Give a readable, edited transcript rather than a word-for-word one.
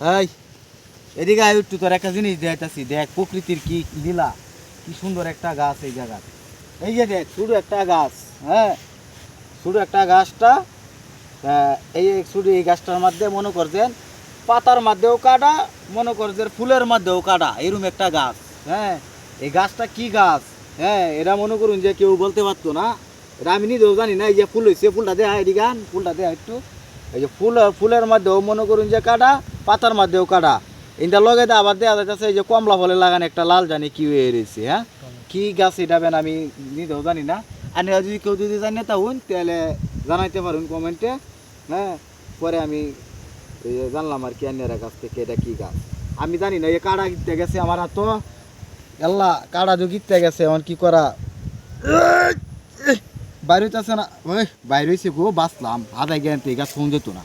এই এদিকে আয় একটু, তোর একটা জিনিস দেখাইতাছি, দেখ প্রকৃতির কি লীলা, কি সুন্দর একটা গাছ এই জায়গা। এই যে দেখ শুধু একটা গাছ, হ্যাঁ শুধু একটা গাছটা, এই শুধু এই গাছটার মধ্যে মনে করছেন পাতার মধ্যেও কাটা, মনে করছেন ফুলের মধ্যেও কাটা, এরকম একটা গাছ। হ্যাঁ এই গাছটা কি গাছ, হ্যাঁ এরা মনে করুন যে কেউ বলতে পারতো না, এটা আমি নিজেও জানি না। এই যে ফুল হয়েছে, ফুলটা দেয়া এদিকে গান, ফুলটা দেয়া একটু। এই যে ফুলের মধ্যেও মনে করুন যে কাটা, পাতার মধ্যেও কাটা। এটা লগে দিয়ে আবার দেওয়া যাইতেছে এই যে কমলা ফলে লাগানো একটা লাল জানি কি হয়ে রয়েছে। হ্যাঁ কি গাছ এটা বেন আমি নিজেও জানি না। আর যদি কেউ যদি জানি না তাহলে তাহলে জানাইতে পারুন কমেন্টে। হ্যাঁ পরে আমি জানলাম আর কি অন্যের কাছ থেকে এটা কি গাছ। আমি জানি না, এই কাড়া গিতে গেছে আমার হাত, এল্লা কাড়া যে গিতে গেছে এখন কি করা, বাইরে হইতেছে না, ওই বাইরে হয়েছে গো, বাঁচলাম আদায় জ্ঞান তো এই গাছ ফোন যেত না।